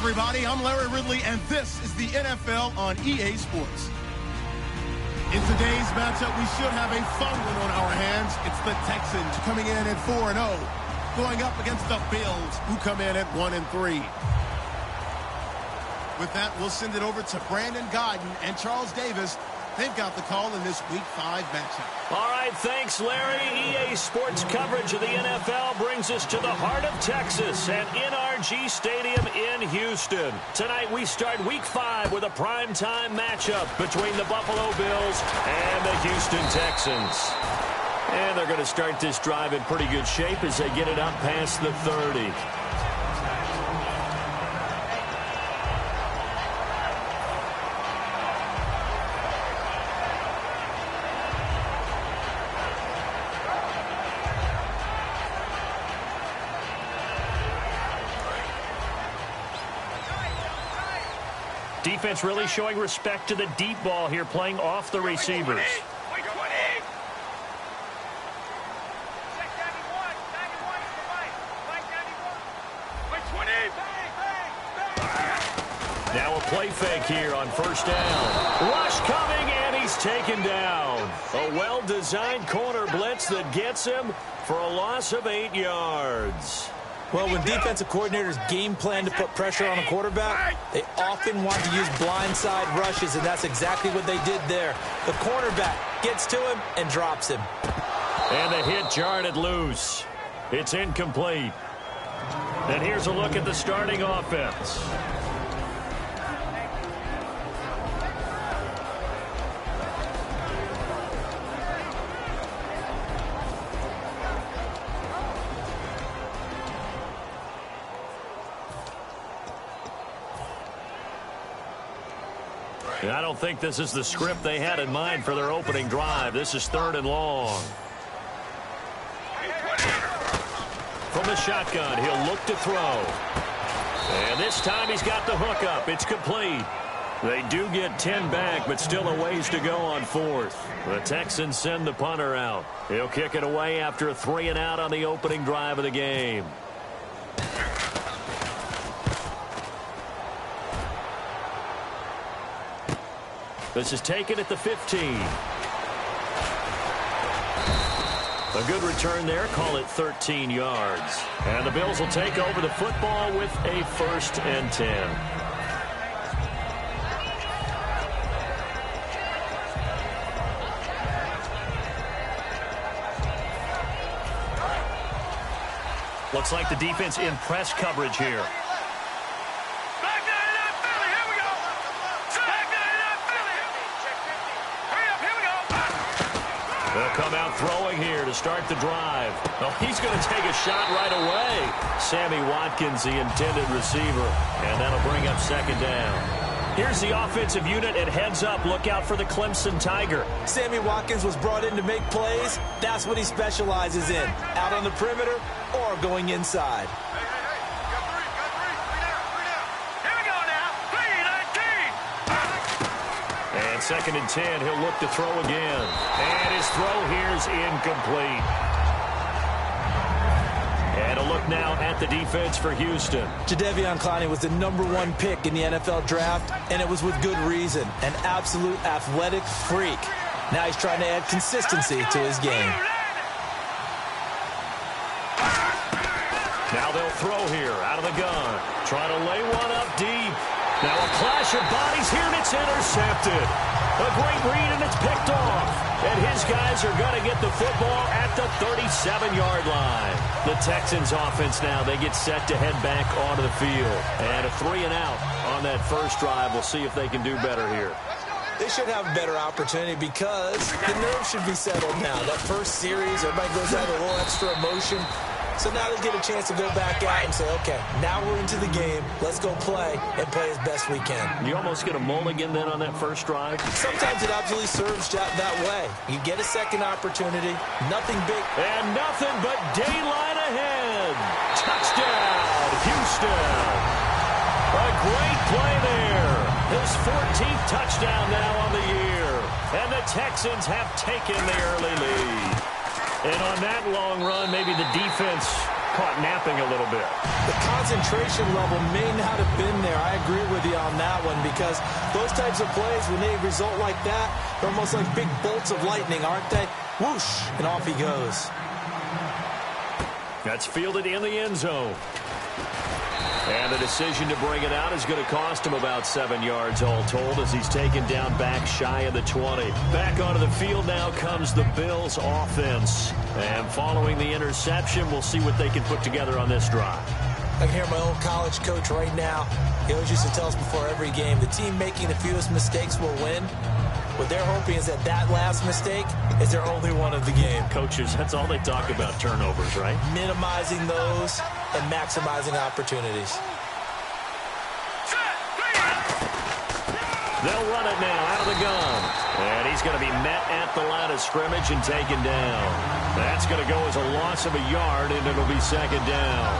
everybody. I'm Larry Ridley, and this is the NFL on EA Sports. In today's matchup, we should have a fun one on our hands. It's the Texans coming in at 4-0, going up against the Bills, who come in at 1-3. With that, we'll send it over to Brandon Godden and Charles Davis. They've got the call in this Week 5 matchup. All right, thanks, Larry. EA Sports coverage of the NFL brings us to the heart of Texas and NRG Stadium in Houston. Tonight, we start Week 5 with a primetime matchup between the Buffalo Bills and the Houston Texans. And they're going to start this drive in pretty good shape as they get it up past the 30. Defense really showing respect to the deep ball here, playing off the receivers. Now a play fake here on first down. Rush coming, and he's taken down. A well-designed corner blitz that gets him for a loss of 8 yards. Well, when defensive coordinators game plan to put pressure on a quarterback, they often want to use blindside rushes, and that's exactly what they did there. The cornerback gets to him and drops him. And the hit jarred loose. It's incomplete. And here's a look at the starting offense. I don't think this is the script they had in mind for their opening drive. This is 3rd and long. From the shotgun, he'll look to throw. And this time he's got the hook up. It's complete. They do get 10 back, but still a ways to go on 4th. The Texans send the punter out. He'll kick it away after a 3-and-out on the opening drive of the game. This is taken at the 15. A good return there. Call it 13 yards. And the Bills will take over the football with a 1st and 10. Looks like the defense in press coverage here. They'll come out throwing here to start the drive. Oh, he's going to take a shot right away. Sammy Watkins, the intended receiver, and that'll bring up 2nd down. Here's the offensive unit, and heads up, look out for the Clemson Tiger. Sammy Watkins was brought in to make plays. That's what he specializes in, out on the perimeter or going inside. And 2nd and 10, he'll look to throw again. And his throw here is incomplete. And a look now at the defense for Houston. Jadeveon Clowney was the #1 pick in the NFL draft, and it was with good reason. An absolute athletic freak. Now he's trying to add consistency to his game. Now they'll throw here out of the gun. Trying to lay one up deep. Now a clash of bodies here, and it's intercepted. A great read, and it's picked off. And his guys are going to get the football at the 37-yard line. The Texans offense now, they get set to head back onto the field. And a 3-and-out on that first drive. We'll see if they can do better here. They should have a better opportunity because the nerves should be settled now. That first series, everybody goes out with a little extra emotion. So now they get a chance to go back out and say, okay, now we're into the game. Let's go play and play as best we can. You almost get a mulligan then on that first drive? Sometimes it absolutely serves that way. You get a second opportunity, nothing big. And nothing but daylight ahead. Touchdown, Houston. A great play there. His 14th touchdown now on the year. And the Texans have taken the early lead. And on that long run, maybe the defense caught napping a little bit. The concentration level may not have been there. I agree with you on that one, because those types of plays, when they result like that, they're almost like big bolts of lightning, aren't they? Whoosh, and off he goes. That's fielded in the end zone. And the decision to bring it out is going to cost him about 7 yards all told, as he's taken down back shy of the 20. Back onto the field now comes the Bills offense. And following the interception, we'll see what they can put together on this drive. I can hear my old college coach right now. He always used to tell us before every game, the team making the fewest mistakes will win. What they're hoping is that that last mistake is their only one of the game. Coaches, that's all they talk about, turnovers, right? Minimizing those and maximizing opportunities. They'll run it now out of the gun. And he's going to be met at the line of scrimmage and taken down. That's going to go as a loss of a yard, and it'll be second down.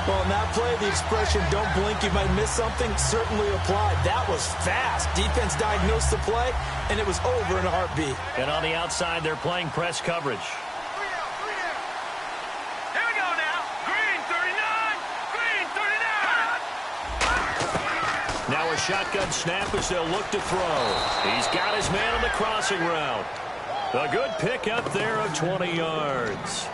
Well, in that play, the expression, don't blink, you might miss something, certainly applied. That was fast. Defense diagnosed the play, and it was over in a heartbeat. And on the outside, they're playing press coverage. Here we go now. Green 39. Green 39. Now a shotgun snap as they'll look to throw. He's got his man on the crossing route. A good pickup there of 20 yards.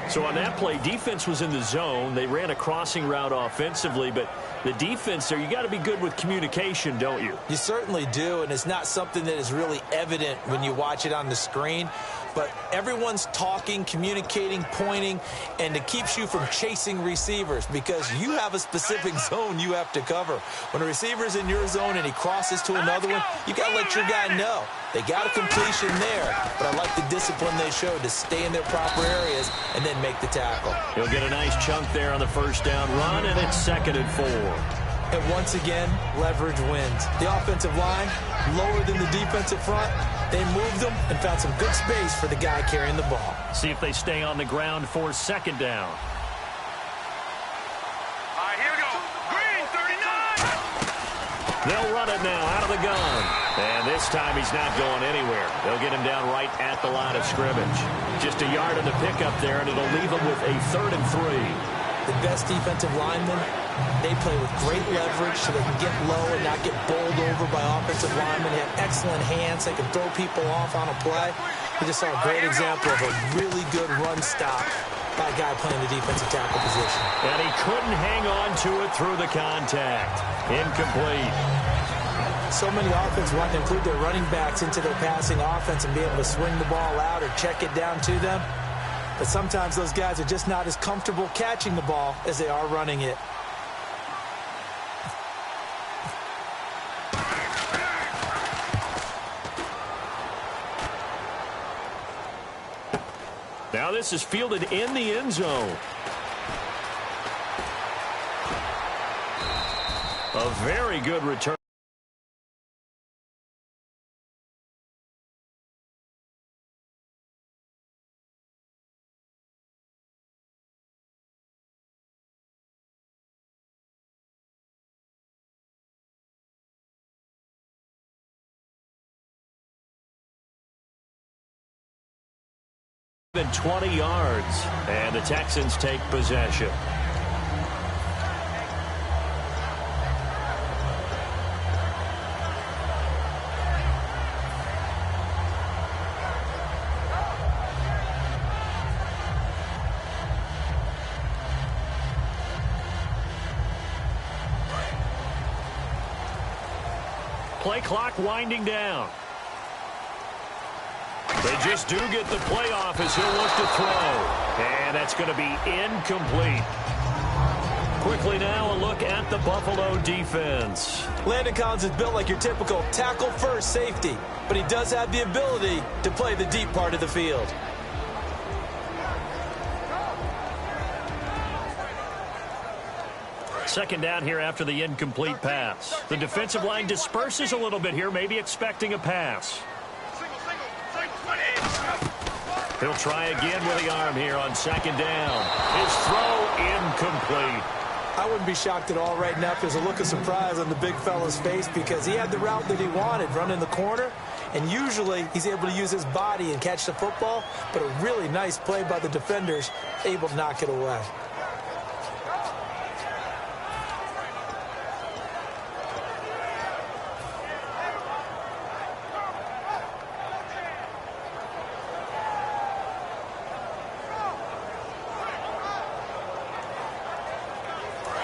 So on that play, defense was in the zone. They ran a crossing route offensively, but the defense there, you got to be good with communication, don't you? You certainly do, and it's not something that is really evident when you watch it on the screen. But everyone's talking, communicating, pointing, and it keeps you from chasing receivers because you have a specific zone you have to cover. When a receiver's in your zone and he crosses to another one, you got to let your guy know. They got a completion there, but I like the discipline they showed to stay in their proper areas and then make the tackle. He'll get a nice chunk there on the first down run, and it's 2nd and 4. And once again, leverage wins. The offensive line, lower than the defensive front. They moved them and found some good space for the guy carrying the ball. See if they stay on the ground for 2nd down. All right, here we go. Green 39. They'll run it now out of the gun. And this time he's not going anywhere. They'll get him down right at the line of scrimmage. Just a yard on the pickup there, and it'll leave him with a 3rd and 3. The best defensive linemen, they play with great leverage so they can get low and not get bowled over by offensive linemen. They have excellent hands. They can throw people off on a play. We just saw a great example of a really good run stop by a guy playing the defensive tackle position. And he couldn't hang on to it through the contact. Incomplete. So many offenses want to include their running backs into their passing offense and be able to swing the ball out or check it down to them. But sometimes those guys are just not as comfortable catching the ball as they are running it. Now this is fielded in the end zone. A very good return. Than 20 yards, and the Texans take possession. Play clock winding down. They just do get the play off as he'll look to throw. And that's going to be incomplete. Quickly now, a look at the Buffalo defense. Landon Collins is built like your typical tackle-first safety, but he does have the ability to play the deep part of the field. Second down here after the incomplete pass. The defensive line disperses a little bit here, maybe expecting a pass. He'll try again with the arm here on 2nd down. His throw incomplete. I wouldn't be shocked at all right now if there's a look of surprise on the big fella's face because he had the route that he wanted, running the corner, and usually he's able to use his body and catch the football, but a really nice play by the defenders, able to knock it away.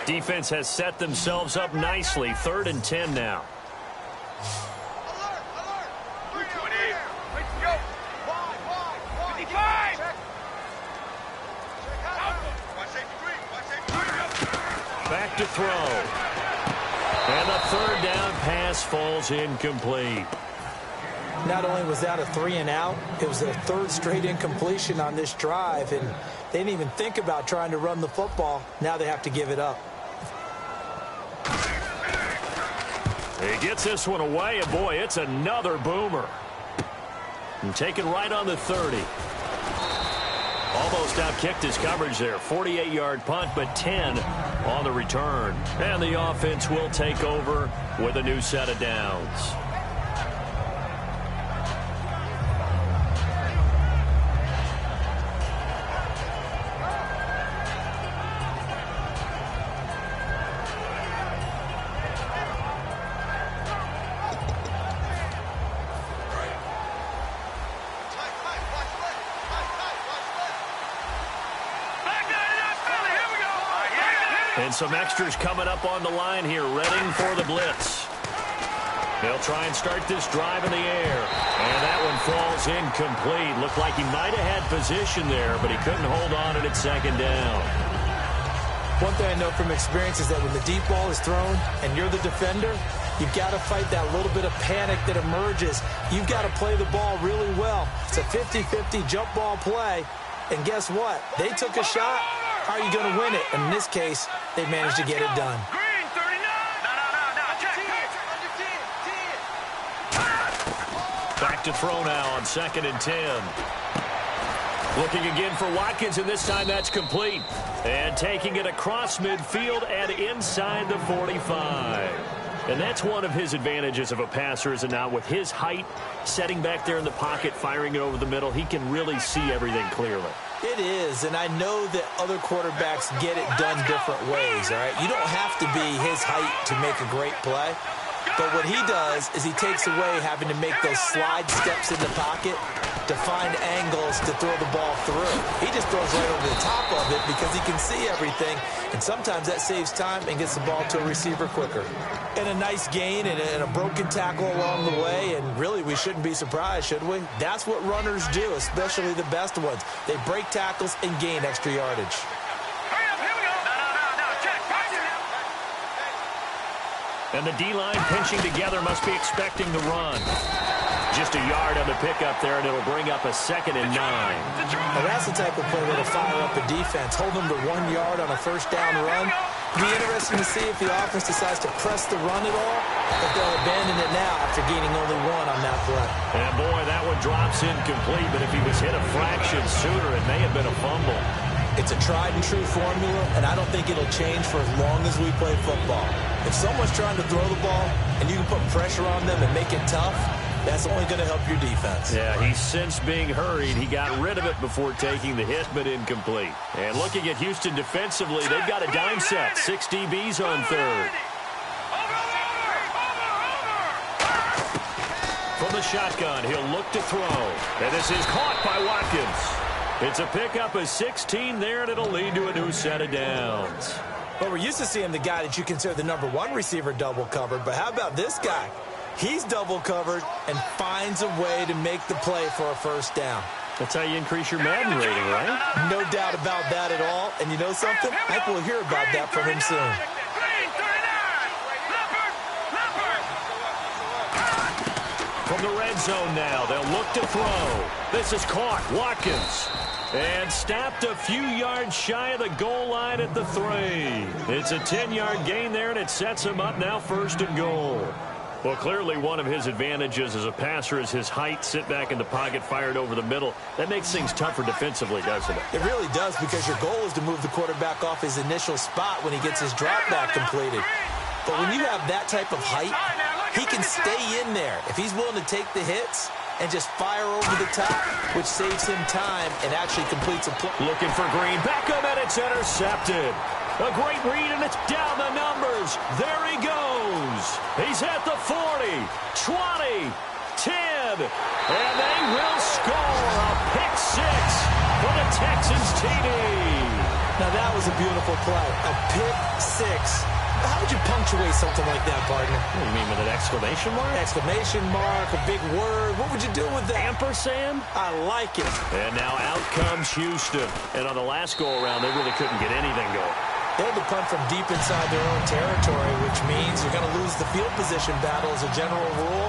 Defense has set themselves up nicely. 3rd and 10 now. Back to throw. And the 3rd down pass falls incomplete. Not only was that a 3-and-out, it was their 3rd straight incompletion on this drive, and they didn't even think about trying to run the football. Now they have to give it up. He gets this one away, and boy, it's another boomer. And taken right on the 30. Almost outkicked his coverage there. 48-yard punt, but 10 on the return. And the offense will take over with a new set of downs. And some extras coming up on the line here, readying for the blitz. They'll try and start this drive in the air. And that one falls incomplete. Looked like he might have had position there, but he couldn't hold on at 2nd down. One thing I know from experience is that when the deep ball is thrown and you're the defender, you've got to fight that little bit of panic that emerges. You've got to play the ball really well. It's a 50-50 jump ball play. And guess what? They took a shot. How are you going to win it? And in this case, they managed to get it done. Back to throw now on 2nd and 10. Looking again for Watkins, and this time that's complete. And taking it across midfield and inside the 45. And that's one of his advantages of a passer, is it not? With his height, setting back there in the pocket, firing it over the middle, he can really see everything clearly. It is, and I know that other quarterbacks get it done different ways, all right? You don't have to be his height to make a great play. But what he does is he takes away having to make those slide steps in the pocket to find angles to throw the ball through. He just throws right over the top of it because he can see everything, and sometimes that saves time and gets the ball to a receiver quicker. And a nice gain and a broken tackle along the way, and really we shouldn't be surprised, should we? That's what runners do, especially the best ones. They break tackles and gain extra yardage. And the D-line pinching together, must be expecting the run. Just a yard on the pickup there, and it'll bring up a 2nd and 9. Now that's the type of play that'll fire up a defense. Hold them to 1 yard on a 1st down run. It'll be interesting to see if the offense decides to press the run at all, if they'll abandon it now after gaining only 1 on that play. And boy, that one drops incomplete, but if he was hit a fraction sooner, it may have been a fumble. It's a tried-and-true formula, and I don't think it'll change for as long as we play football. If someone's trying to throw the ball and you can put pressure on them and make it tough, that's only going to help your defense. Yeah, he's since being hurried. He got rid of it before taking the hit, but incomplete. And looking at Houston defensively, they've got a dime set. 6 DBs on 3rd. From the shotgun, he'll look to throw. And this is caught by Watkins. It's a pickup of 16 there, and it'll lead to a new set of downs. Well, we're used to seeing the guy that you consider the #1 receiver double covered, but how about this guy? He's double covered and finds a way to make the play for a 1st down. That's how you increase your Madden rating, right? No doubt about that at all. And you know something? I think we'll hear about that from him soon. From the red zone now, they'll look to throw. This is caught. Watkins. And stopped a few yards shy of the goal line at the 3. It's a 10-yard gain there, and it sets him up now 1st and goal. Well, clearly one of his advantages as a passer is his height. Sit back in the pocket, fired over the middle. That makes things tougher defensively, doesn't it? It really does, because your goal is to move the quarterback off his initial spot when he gets his drop back completed. But when you have that type of height, he can stay in there if he's willing to take the hits and just fire over the top, which saves him time and actually completes a play. Looking for Green. Beckham, and it's intercepted. A great read, and it's down the numbers. There he goes. He's at the 40, 20, 10, and they will score a pick 6 for the Texans TD. Now that was a beautiful play. A pick six. How would you punctuate something like that, partner? What do you mean, with an exclamation mark? Exclamation mark, a big word. What would you do with that? Ampersand? I like it. And now out comes Houston. And on the last go-around, they really couldn't get anything going. They had to punt from deep inside their own territory, which means you're going to lose the field position battle as a general rule.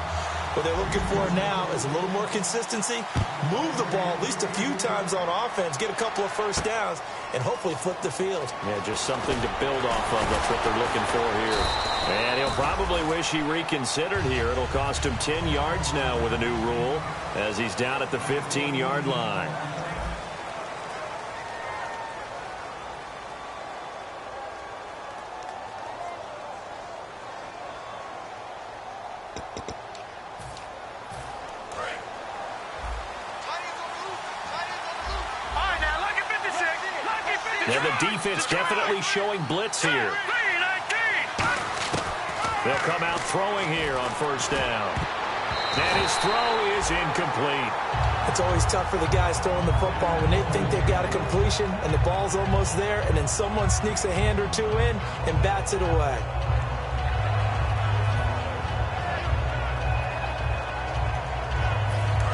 What they're looking for now is a little more consistency, move the ball at least a few times on offense, get a couple of first downs, and hopefully flip the field. Yeah, just something to build off of. That's what they're looking for here. And he'll probably wish he reconsidered here. It'll cost him 10 yards now with a new rule as he's down at the 15-yard line. And the defense definitely showing blitz here. They'll come out throwing here on first down. And his throw is incomplete. It's always tough for the guys throwing the football when they think they've got a completion and the ball's almost there, and then someone sneaks a hand or two in and bats it away.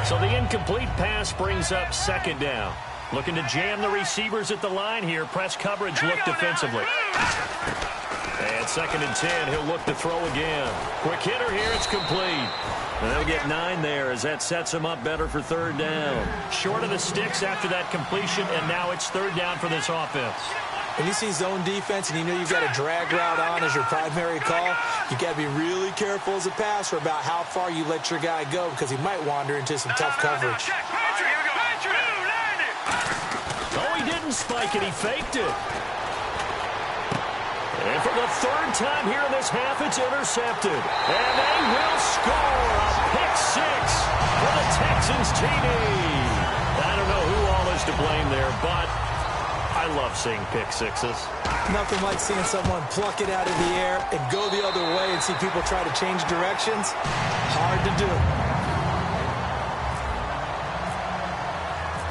So the incomplete pass brings up second down. Looking to jam the receivers at the line here. Press coverage look defensively. And second and 10, he'll look to throw again. Quick hitter here, it's complete. And they'll get 9 there as that sets him up better for third down. Short of the sticks after that completion, and now it's third down for this offense. When you see zone defense and you know you've got a drag route on as your primary call, you got to be really careful as a passer about how far you let your guy go because he might wander into some tough coverage. Oh, he didn't spike it. He faked it. And for the third time here in this half, it's intercepted. And they will score a pick six for the Texans TD. I don't know who all is to blame there, but I love seeing pick sixes. Nothing like seeing someone pluck it out of the air and go the other way and see people try to change directions. Hard to do.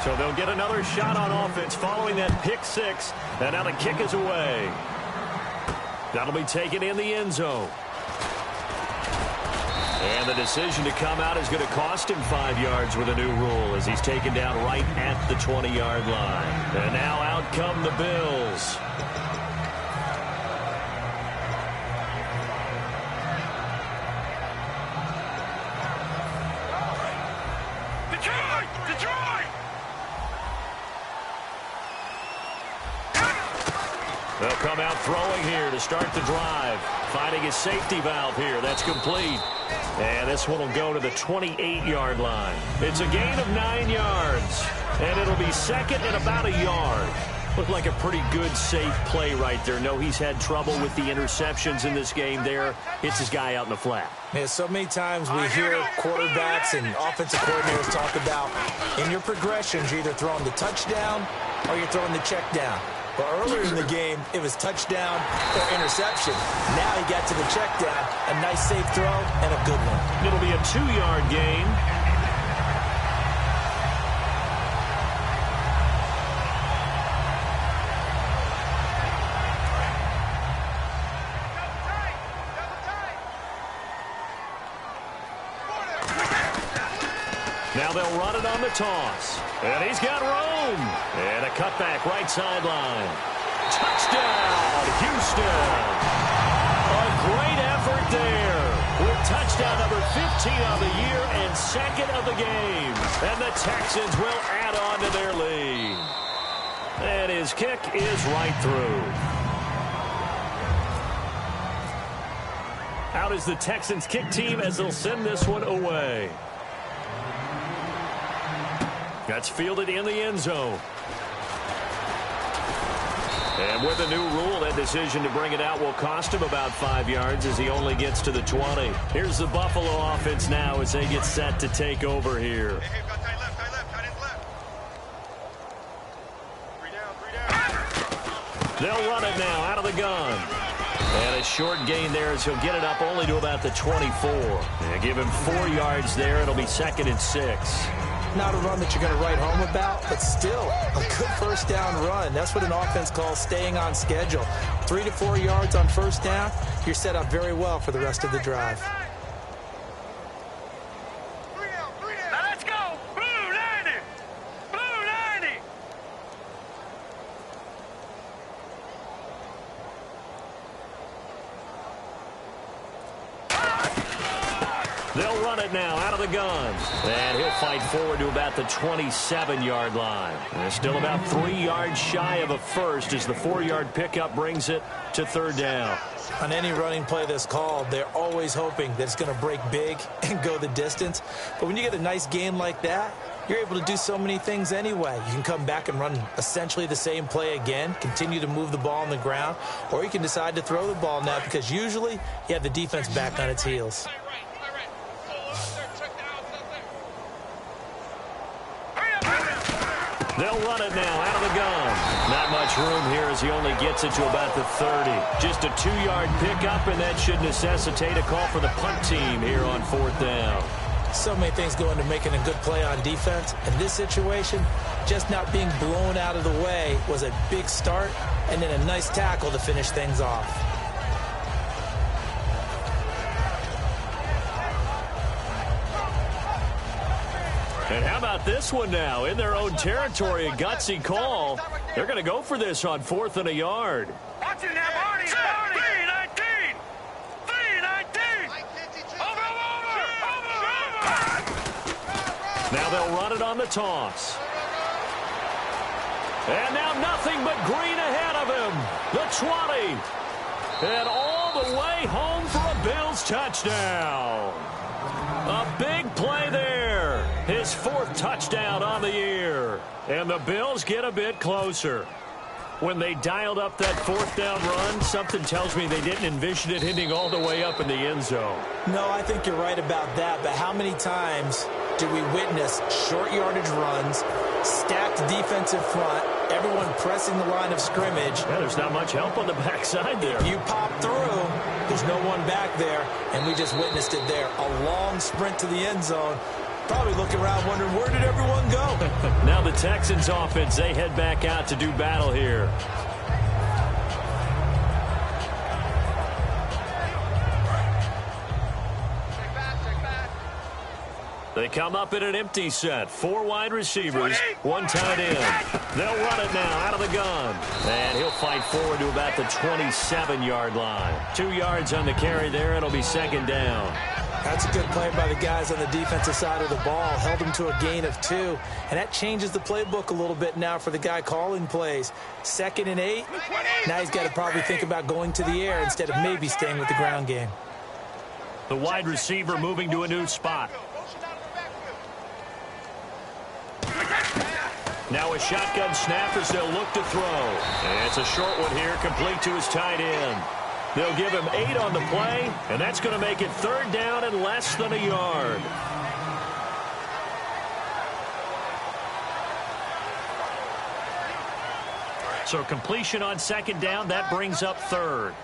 So they'll get another shot on offense following that pick six. And now the kick is away. That'll be taken in the end zone. And the decision to come out is going to cost him 5 yards with a new rule as he's taken down right at the 20-yard line. And now out come the Bills. They'll come out throwing here to start the drive. Finding his safety valve here. That's complete. And this one will go to the 28-yard line. It's a gain of 9 yards. And it'll be second and about a yard. Looked like a pretty good, safe play right there. No, he's had trouble with the interceptions in this game there. Hits his guy out in the flat. Yeah, so many times we hear quarterbacks and offensive coordinators talk about in your progressions, you're either throwing the touchdown or you're throwing the check down. But earlier in the game, it was touchdown or interception. Now he got to the check down, a nice safe throw, and a good one. It'll be a 2-yard gain. Now they'll run it on the toss. And he's got room. And a cutback right sideline. Touchdown, Houston. A great effort there. With touchdown number 15 of the year and second of the game. And the Texans will add on to their lead. And his kick is right through. Out is the Texans kick team as they'll send this one away. That's fielded in the end zone. And with a new rule, that decision to bring it out will cost him about 5 yards as he only gets to the 20. Here's the Buffalo offense now as they get set to take over here. Hey, tight left. 3 down. They'll run it now out of the gun. And a short gain there as he'll get it up only to about the 24. And give him 4 yards there. It'll be second and 6. Not a run that you're going to write home about, but still a good first down run. That's what an offense calls staying on schedule. 3 to 4 yards on first down, you're set up very well for the rest of the drive. Now let's go. Blue 90. Blue 90. They'll run it now out of the gun. And he'll fight forward to about the 27-yard line. And still about 3 yards shy of a first as the 4-yard pickup brings it to third down. On any running play that's called, they're always hoping that it's going to break big and go the distance. But when you get a nice gain like that, you're able to do so many things anyway. You can come back and run essentially the same play again, continue to move the ball on the ground, or you can decide to throw the ball now because usually you have the defense back on its heels. They'll run it now out of the gun. Not much room here as he only gets it to about the 30. Just a 2-yard pickup, and that should necessitate a call for the punt team here on fourth down. So many things go into making a good play on defense. In this situation, just not being blown out of the way was a big start, and then a nice tackle to finish things off. And how about this one now? In their own territory, a gutsy call. They're going to go for this on 4th and a yard. Watch it now, Barney. 3-19. 3-19. Now they'll run it on the toss. And now nothing but green ahead of him. The 20. And all the way home for a Bills touchdown. A big play there. His 4th touchdown on the year. And the Bills get a bit closer. When they dialed up that 4th down run, something tells me they didn't envision it hitting all the way up in the end zone. No, I think you're right about that. But how many times do we witness short yardage runs, stacked defensive front, everyone pressing the line of scrimmage? Yeah, there's not much help on the backside there. If you pop through, there's no one back there, and we just witnessed it there. A long sprint to the end zone. Probably looking around wondering, where did everyone go? Now the Texans offense, they head back out to do battle here. They come up in an empty set. 4 wide receivers, 1 tight end. They'll run it now out of the gun. And he'll fight forward to about the 27-yard line. 2 yards on the carry there. It'll be 2nd down. That's a good play by the guys on the defensive side of the ball. Held them to a gain of 2. And that changes the playbook a little bit now for the guy calling plays. 2nd and 8. Now he's got to probably think about going to the air instead of maybe staying with the ground game. The wide receiver moving to a new spot. Now a shotgun snap as they'll look to throw. And it's a short one here, complete to his tight end. They'll give him 8 on the play, and that's going to make it 3rd down and less than a yard. So completion on 2nd down, that brings up 3rd.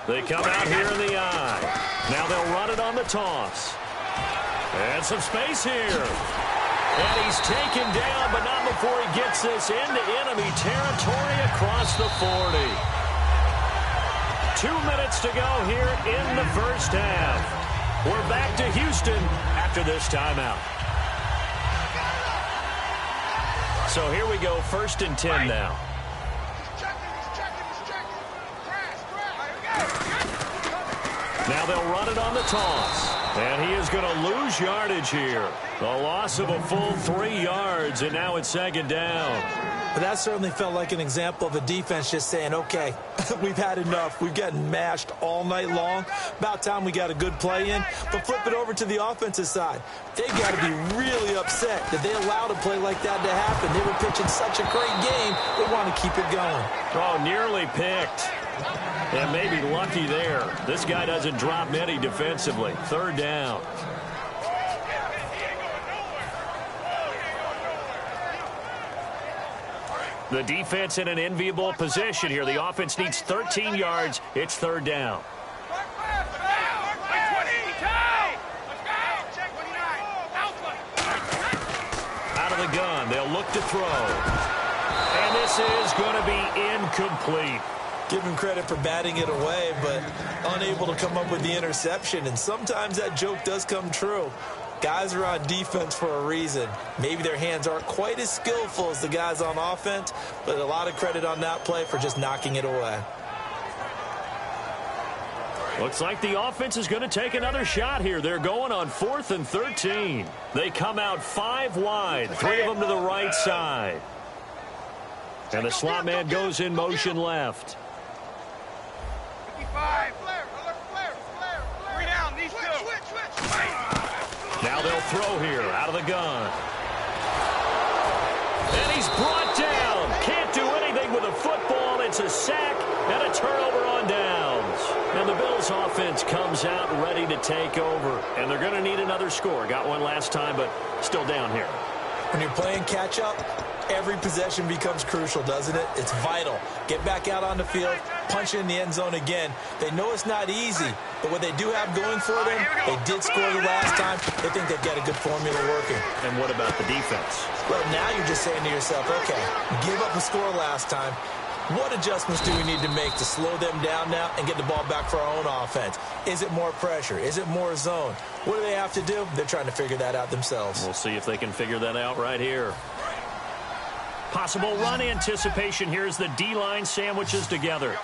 They come out here in the eye. Now they'll run it on the toss. And some space here. And he's taken down, but not before he gets this into enemy territory across the 40. 2 minutes to go here in the first half. We're back to Houston after this timeout. So here we go, 1st and 10 now. Now they'll run it on the toss. And he is going to lose yardage here. A loss of a full 3 yards, and now it's 2nd down. But that certainly felt like an example of a defense just saying, okay, we've had enough. We've gotten mashed all night long. About time we got a good play in. But flip it over to the offensive side. They got to be really upset that they allowed a play like that to happen. They were pitching such a great game, they want to keep it going. Oh, nearly picked. And maybe lucky there. This guy doesn't drop many defensively. 3rd down. The defense in an enviable position here. The offense needs 13 yards. It's 3rd down. of the gun. They'll look to throw. And this is going to be incomplete. Give him credit for batting it away, but unable to come up with the interception. And sometimes that joke does come true. Guys are on defense for a reason. Maybe their hands aren't quite as skillful as the guys on offense, but a lot of credit on that play for just knocking it away. Looks like the offense is going to take another shot here. They're going on 4th and 13. They come out 5 wide, 3 of them to the right side. And the slot man goes in motion left. 55. Three down, these two. Now they'll throw here out of the gun. And he's brought down. Can't do anything with a football. It's a sack and a turnover on downs. And the Bills offense comes out ready to take over. And they're going to need another score. Got one last time, but still down here. When you're playing catch-up, every possession becomes crucial, doesn't it? It's vital. Get back out on the field, punch in the end zone again. They know it's not easy, but what they do have going for them, they did score the last time. They think they've got a good formula working. And what about the defense? Well, now you're just saying to yourself, okay, give up a score last time. What adjustments do we need to make to slow them down now and get the ball back for our own offense? Is it more pressure? Is it more zone? What do they have to do? They're trying to figure that out themselves. We'll see if they can figure that out right here. Possible run anticipation. Here's the D-line sandwiches together.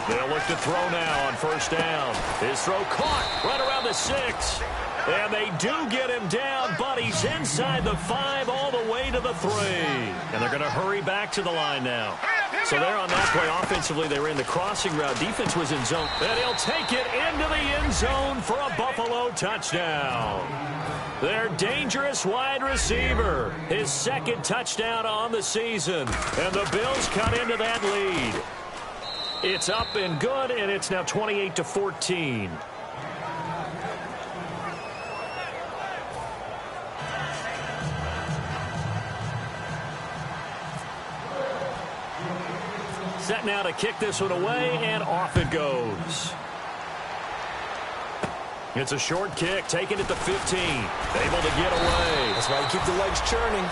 They'll look to throw now on 1st down. His throw caught right around the 6. And they do get him down, but he's inside the 5 all the way to the 3. And they're going to hurry back to the line now. So they're on that play. Offensively, they were in the crossing route. Defense was in zone. And he'll take it into the end zone for a Buffalo touchdown. Their dangerous wide receiver. His 2nd touchdown on the season. And the Bills cut into that lead. It's up and good, and it's now 28-14. Set now to kick this one away, and off it goes. It's a short kick, taken at the 15. Able to get away. That's why you keep the legs churning.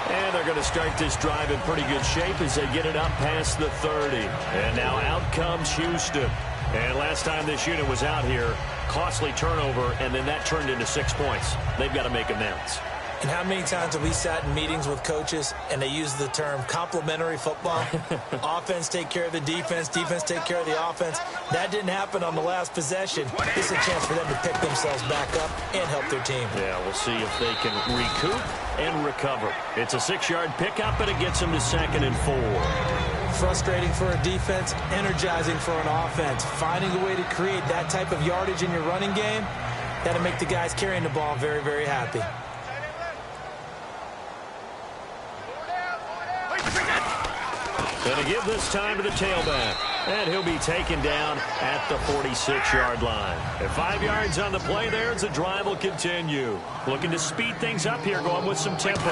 And they're going to start this drive in pretty good shape as they get it up past the 30. And now out comes Houston. And last time this unit was out here, costly turnover, and then that turned into 6 points. They've got to make amends. And how many times have we sat in meetings with coaches and they use the term complementary football? Offense take care of the defense, defense take care of the offense. That didn't happen on the last possession. This is a chance for them to pick themselves back up and help their team. Yeah, we'll see if they can recoup and recover. It's a 6-yard pickup, and it gets them to 2nd and 4. Frustrating for a defense, energizing for an offense. Finding a way to create that type of yardage in your running game, that'll make the guys carrying the ball very, very happy. Going to give this time to the tailback. And he'll be taken down at the 46-yard line. And 5 yards on the play there as the drive will continue. Looking to speed things up here, going with some tempo.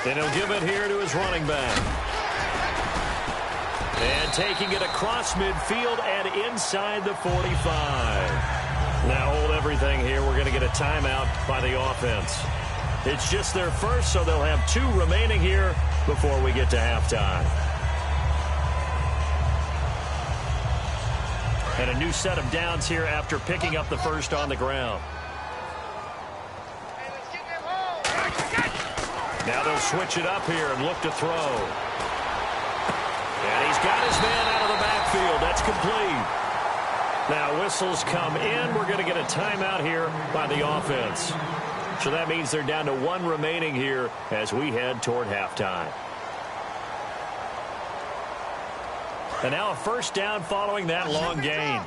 And he'll give it here to his running back. And taking it across midfield and inside the 45. Now hold everything here. We're going to get a timeout by the offense. It's just their first, so they'll have 2 remaining here before we get to halftime. And a new set of downs here after picking up the first on the ground. Now they'll switch it up here and look to throw. And he's got his man out of the backfield. That's complete. Now whistles come in. We're going to get a timeout here by the offense. So that means they're down to 1 remaining here as we head toward halftime. And now a first down following that long gain.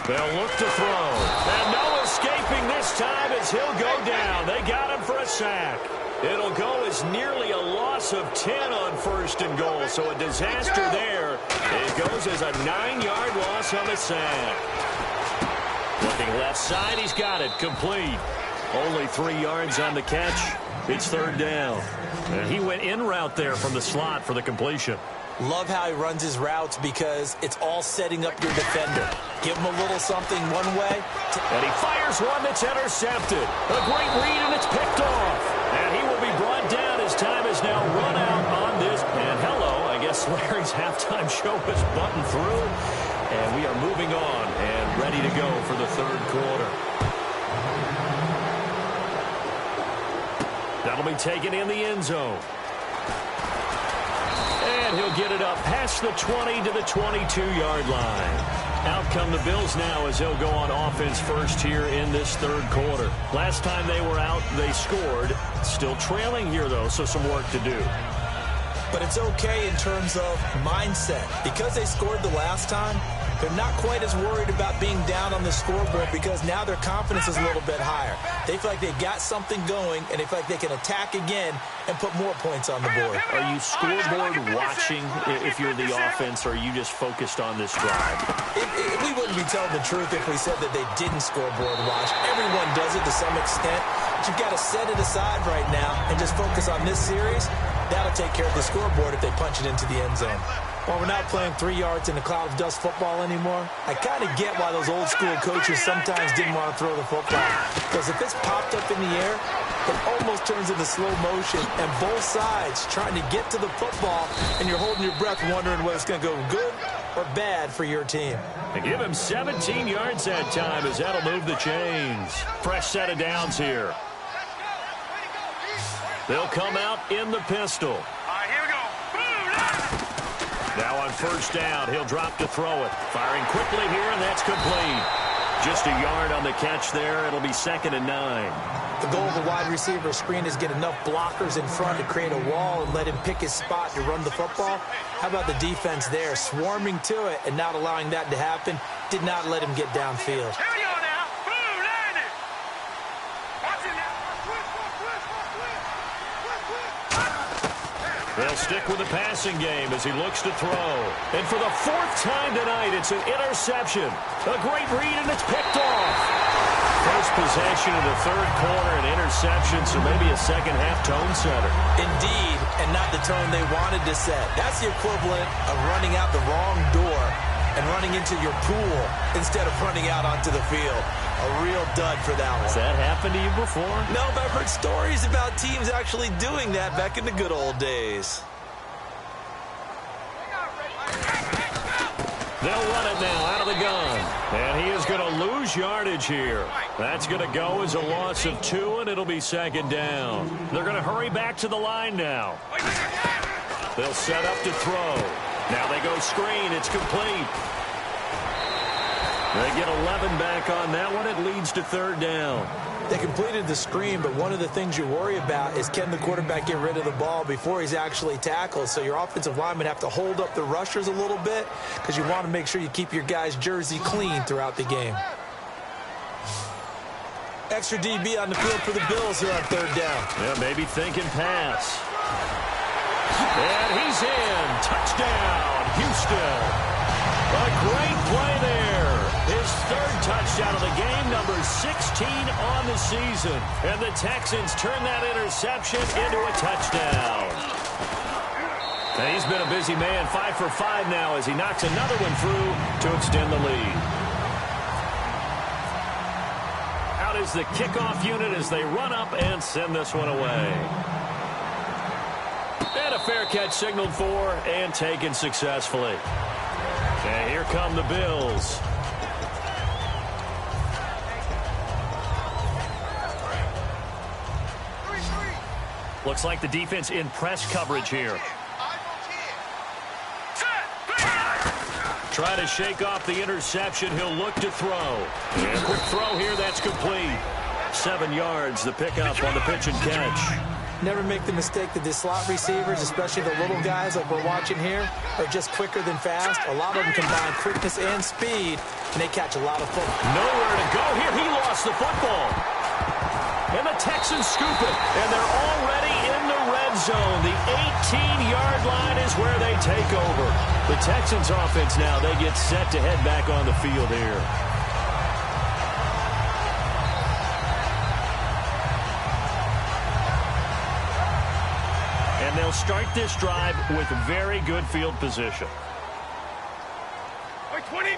They'll look to throw. And no escaping this time as he'll go down. They got him for a sack. It'll go as nearly a loss of 10 on 1st and goal. So a disaster there. It goes as a 9-yard loss on the sack. Looking left side, he's got it. Complete. Only 3 yards on the catch. It's 3rd down. And he went in route there from the slot for the completion. Love how he runs his routes because it's all setting up your defender. Give him a little something one way. And he fires one that's intercepted. A great read, and it's picked off. And he will be brought down as time is now run out on this. And hello, I guess Larry's halftime show is buttoned through. And we are moving on and ready to go for the third quarter. That'll be taken in the end zone. And he'll get it up past the 20 to the 22-yard line. Out come the Bills now as they'll go on offense first here in this third quarter. Last time they were out, they scored. Still trailing here, though, so some work to do. But it's okay in terms of mindset. Because they scored the last time, they're not quite as worried about being down on the scoreboard because now their confidence is a little bit higher. They feel like they've got something going, and they feel like they can attack again and put more points on the board. Are you scoreboard watching if you're the offense, or are you just focused on this drive? We wouldn't be telling the truth if we said that they didn't scoreboard watch. Everyone does it to some extent. But you've got to set it aside right now and just focus on this series. That'll take care of the scoreboard if they punch it into the end zone. While we're not playing 3 yards in a cloud of dust football anymore, I kind of get why those old school coaches sometimes didn't want to throw the football. Because if it's popped up in the air, it almost turns into slow motion, and both sides trying to get to the football, and you're holding your breath wondering whether it's going to go good or bad for your team. And give him 17 yards that time as that'll move the chains. Fresh set of downs here. They'll come out in the pistol. All right, here we go. Boom! Now on first down, he'll drop to throw it. Firing quickly here, and that's complete. Just a yard on the catch there. It'll be 2nd and 9. The goal of the wide receiver screen is get enough blockers in front to create a wall and let him pick his spot to run the football. How about the defense there, swarming to it and not allowing that to happen? Did not let him get downfield. Here we go now. Boom! Land it. Watch it now. They'll stick with the passing game as he looks to throw. And for the 4th time tonight, it's an interception. A great read, and it's picked off. First possession of the third quarter, an interception, so maybe a second-half tone setter. Indeed, and not the tone they wanted to set. That's the equivalent of running out the wrong door and running into your pool instead of running out onto the field. A real dud for that one. Has that happened to you before? No, but I've heard stories about teams actually doing that back in the good old days. They'll run it now out of the gun. And he is going to lose yardage here. That's going to go as a loss of 2, and it'll be 2nd down. They're going to hurry back to the line now. They'll set up to throw. Now they go screen. It's complete. They get 11 back on that one. It leads to 3rd down. They completed the screen, but one of the things you worry about is can the quarterback get rid of the ball before he's actually tackled. So your offensive linemen have to hold up the rushers a little bit because you want to make sure you keep your guy's jersey clean throughout the game. Extra DB on the field for the Bills here on 3rd down. Yeah, maybe thinking pass. And he's in. Touchdown, Houston. A great play there. His 3rd touchdown of the game, number 16 on the season. And the Texans turn that interception into a touchdown. And he's been a busy man, 5 for 5 now as he knocks another one through to extend the lead. Out is the kickoff unit as they run up and send this one away. And a fair catch signaled for and taken successfully. And here come the Bills. Looks like the defense in press coverage here. Try to shake off the interception. He'll look to throw. And quick throw here. That's complete. 7 yards, the pickup on the pitch and catch. Never make the mistake that the slot receivers, especially the little guys like we're watching here, are just quicker than fast. A lot of them combine quickness and speed, and they catch a lot of football. Nowhere to go here. He lost the football. And the Texans scoop it, and they're already in the red zone. The 18-yard line is where they take over. The Texans offense now, they get set to head back on the field here. And they'll start this drive with very good field position. 20.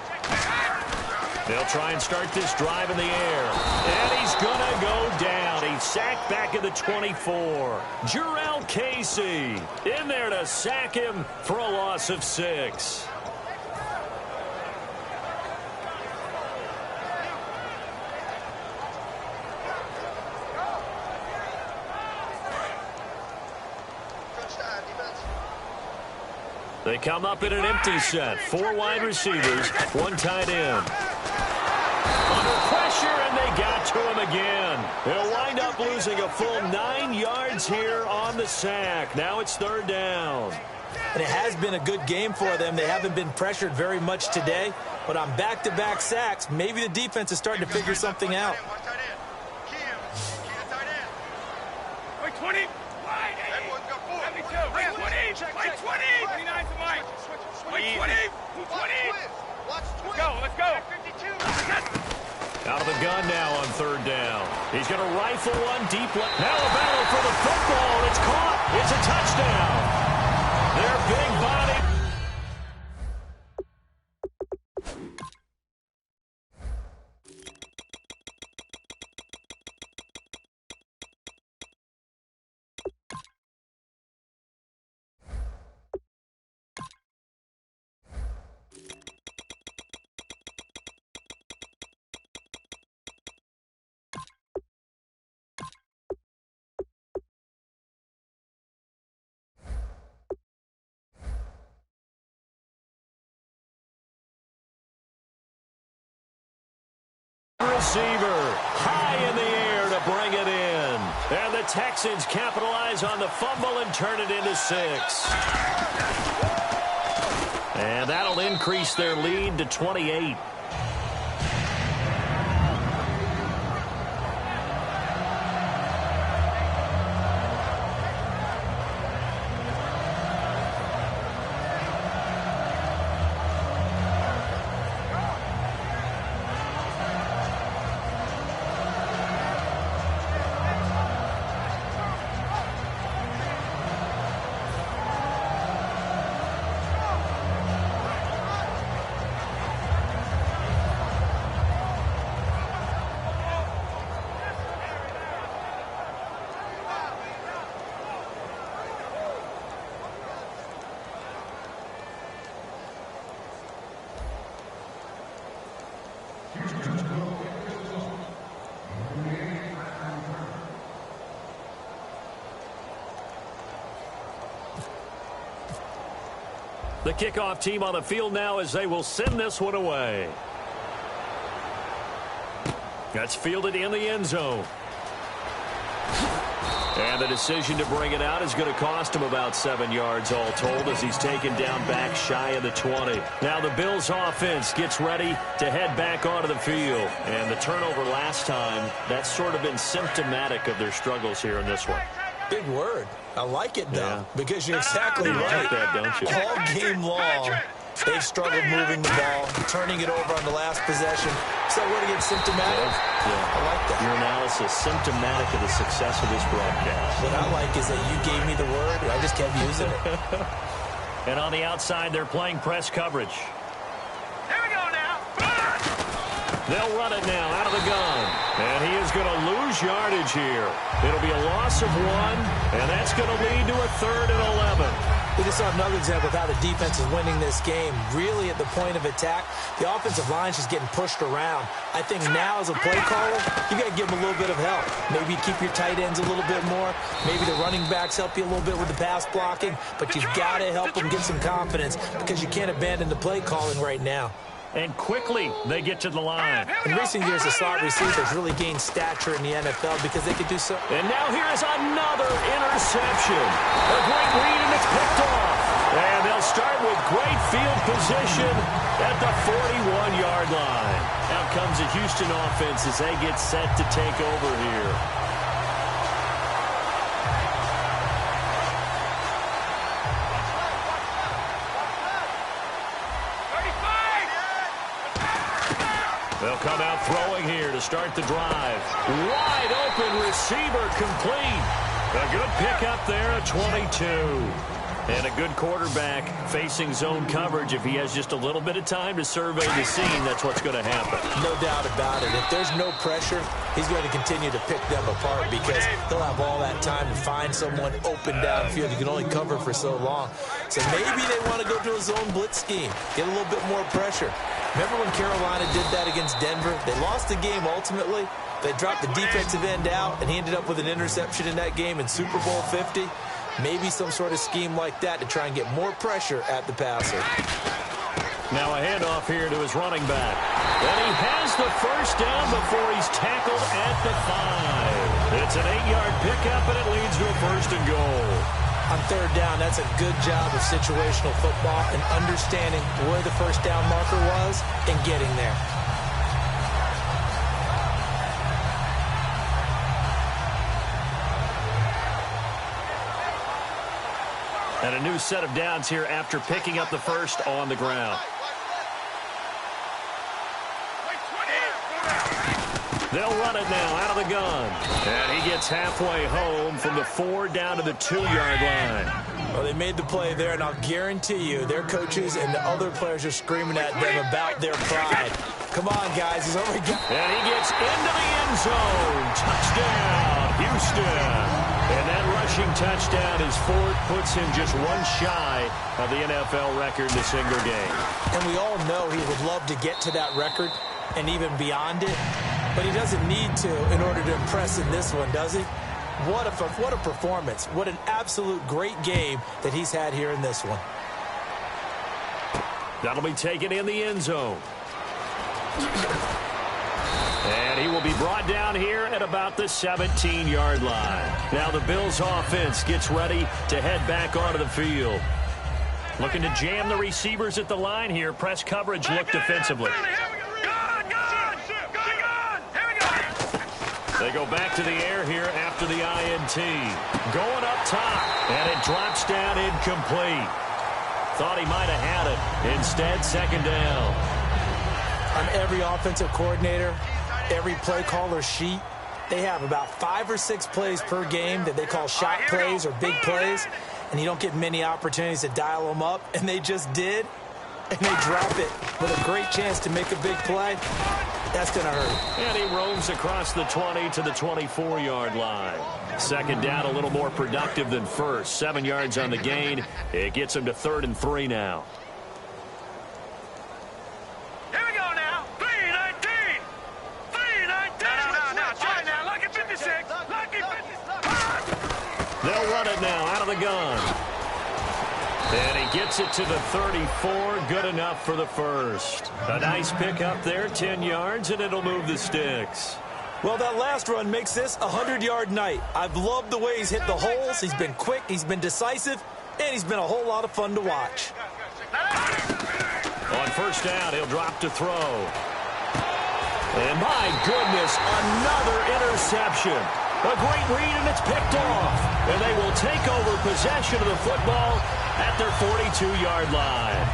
They'll try and start this drive in the air. And he's going to go down. He's sacked back at the 24. Jarrell Casey in there to sack him for a loss of 6. They come up in an empty set. 4 wide receivers, 1 tight end. Under pressure, and they got to him again. They'll wind up losing a full 9 yards here on the sack. Now it's 3rd down. And it has been a good game for them. They haven't been pressured very much today. But on back-to-back sacks, maybe the defense is starting to figure something out. 20. 20. Let's go. Out of the gun now on 3rd down. He's going to rifle one deep left. Now a battle for the football. It's caught. It's a touchdown. Their big body. Receiver high in the air to bring it in. And the Texans capitalize on the fumble and turn it into 6. And that'll increase their lead to 28. The kickoff team on the field now as they will send this one away. That's fielded in the end zone. And the decision to bring it out is going to cost him about 7 yards all told as he's taken down back shy of the 20. Now the Bills offense gets ready to head back onto the field. And the turnover last time, that's sort of been symptomatic of their struggles here in this one. Big word. I like it, though, Yeah. because you're exactly You right. like that, don't you? All game long, they've struggled moving the ball, turning it over on the last possession. So what to get symptomatic? Yeah. I like that. Your analysis symptomatic of the success of this broadcast. What I like is that you gave me the word, and I just kept using it. And on the outside, they're playing press coverage. There we go now. They'll run it now out of the gun. And he is going to lose yardage here. It'll be a loss of 1, and that's going to lead to a 3rd and 11. We just saw another example of how the defense is winning this game. Really at the point of attack, the offensive line's just getting pushed around. I think now as a play caller, you got to give them a little bit of help. Maybe keep your tight ends a little bit more. Maybe the running backs help you a little bit with the pass blocking. But you've got to help them get some confidence because you can't abandon the play calling right now. And quickly, they get to the line. In recent years, the slot receivers really gained stature in the NFL because they could do so. And now here is another interception. A great read, and it's picked off. And they'll start with great field position at the 41-yard line. Out comes the Houston offense as they get set to take over here. They'll come out throwing here to start the drive. Wide open receiver complete. A good pickup there, a 22. And a good quarterback facing zone coverage. If he has just a little bit of time to survey the scene, that's what's going to happen. No doubt about it. If there's no pressure, he's going to continue to pick them apart because he'll have all that time to find someone open downfield. You can only cover for so long. So maybe they want to go to a zone blitz scheme, get a little bit more pressure. Remember when Carolina did that against Denver? They lost the game ultimately. They dropped the defensive end out, and he ended up with an interception in that game in Super Bowl 50. Maybe some sort of scheme like that to try and get more pressure at the passer. Now a handoff here to his running back. And he has the first down before he's tackled at the 5. It's an 8-yard pickup, and it leads to a 1st and goal. On 3rd down, that's a good job of situational football and understanding where the first down marker was and getting there. And a new set of downs here after picking up the first on the ground. They'll run it now out of the gun. And he gets halfway home from the 4 down to the 2-yard line. Well, they made the play there, and I'll guarantee you their coaches and the other players are screaming at them about their pride. Come on, guys. He's already got... And he gets into the end zone. Touchdown, Houston. And that rushing touchdown is 4th, puts him just one shy of the NFL record in a single game. And we all know he would love to get to that record and even beyond it, but he doesn't need to in order to impress in this one, does he? What a performance. What an absolute great game that he's had here in this one. That'll be taken in the end zone. And he will be brought down here at about the 17-yard line. Now the Bills offense gets ready to head back onto the field. Looking to jam the receivers at the line here. Press coverage look defensively. They go back to the air here after the INT. Going up top, and it drops down incomplete. Thought he might have had it. Instead, 2nd down. On every offensive coordinator, every play caller sheet, they have about 5 or 6 plays per game that they call shot plays or big plays, and you don't get many opportunities to dial them up, and they just did, and they drop it with a great chance to make a big play. That's going to hurt. And he roams across the 20 to the 24-yard line. 2nd down, a little more productive than first. 7 yards on the gain. It gets him to 3rd and 3 now. Here we go now. 3-19. 3-19. Now, try now. Lucky 56. Lucky 56. They'll run it now out of the gun. And he gets it to the 34. Good enough for the 1st. A nice pickup there, 10 yards, and it'll move the sticks. Well, that last run makes this a 100-yard night. I've loved the way he's hit the holes. He's been quick, he's been decisive, and he's been a whole lot of fun to watch. On 1st down, he'll drop to throw. And my goodness, another interception. A great read, and it's picked off. And they will take over possession of the football at their 42-yard line.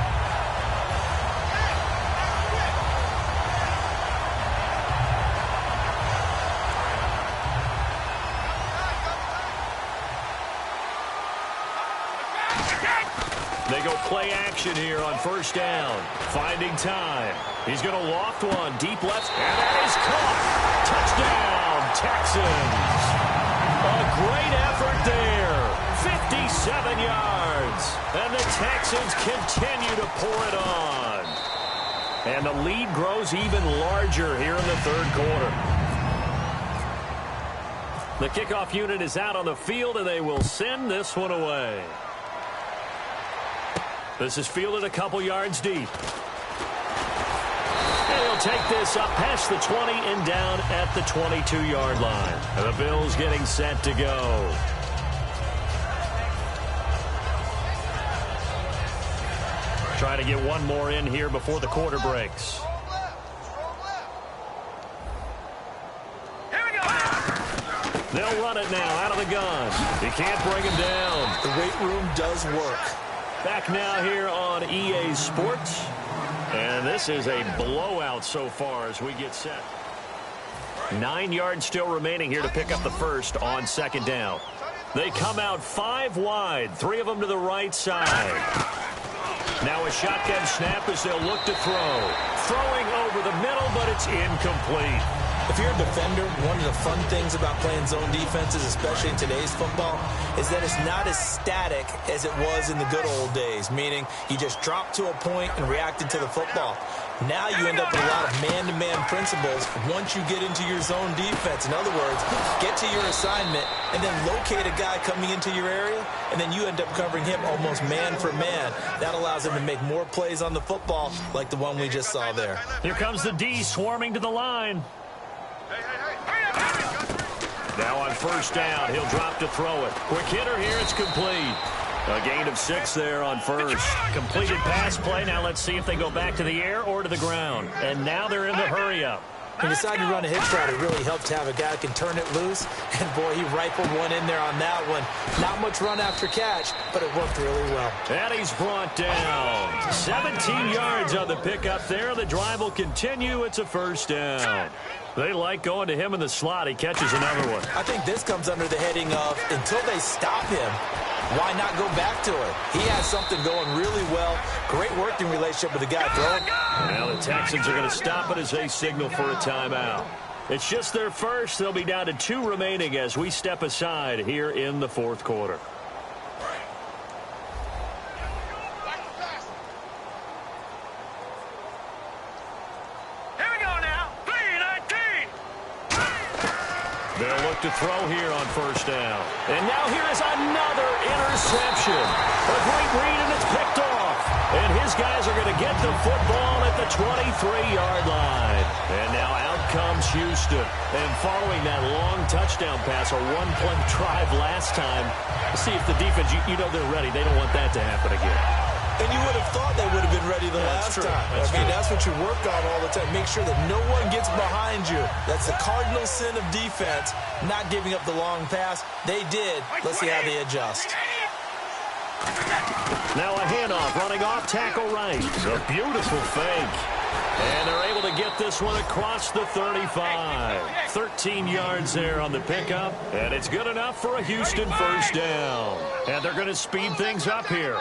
They go play action here on 1st down. Finding time. He's going to loft one deep left, and that is caught. Touchdown, Texans. A great effort there. 57 yards. And the Texans continue to pour it on. And the lead grows even larger here in the 3rd quarter. The kickoff unit is out on the field, and they will send this one away. This is fielded a couple yards deep. And he'll take this up past the 20 and down at the 22-yard line. And the Bills getting set to go. Try to get one more in here before the quarter breaks. Here we go. They'll run it now out of the gun. You can't bring him down. The weight room does work. Back now here on EA Sports. And this is a blowout so far as we get set. 9 yards still remaining here to pick up the 1st on 2nd down. They come out 5 wide, 3 of them to the right side. Now a shotgun snap as they'll look to throw. Throwing over the middle, but it's incomplete. If you're a defender, one of the fun things about playing zone defenses, especially in today's football, is that it's not as static as it was in the good old days, meaning you just drop to a point and reacted to the football. Now you end up with a lot of man-to-man principles once you get into your zone defense. In other words, get to your assignment and then locate a guy coming into your area, and then you end up covering him almost man for man. That allows him to make more plays on the football like the one we just saw there. Here comes the D swarming to the line. Now on first down, he'll drop to throw it. Quick hitter here, it's complete. A gain of 6 there on first. Completed pass play. Now let's see if they go back to the air or to the ground. And now they're in the hurry-up. He decided to run a hitch route. It really helped to have a guy who can turn it loose. And, boy, he rifled one in there on that one. Not much run after catch, but it worked really well. And he's brought down. 17 yards on the pickup there. The drive will continue. It's a first down. They like going to him in the slot. He catches another one. I think this comes under the heading of until they stop him, why not go back to it? He has something going really well. Great working relationship with the guy throwing. Now the Texans are going to stop it as they signal for a timeout. It's just their first. They'll be down to 2 remaining as we step aside here in the fourth quarter. They'll look to throw here on first down. And now here is another interception. A great read, and it's picked off. And his guys are going to get the football at the 23-yard line. And now out comes Houston. And following that long touchdown pass, a one-play drive last time, see if the defense, you know they're ready. They don't want that to happen again. And you would have thought they would have been ready the last time. That's what you work on all the time. Make sure that no one gets behind you. That's the cardinal sin of defense, not giving up the long pass. They did. Let's see how they adjust. Now a handoff running off tackle right. A beautiful fake. And they're able to get this one across the 35. 13 yards there on the pickup. And it's good enough for a Houston first down. And they're going to speed things up here.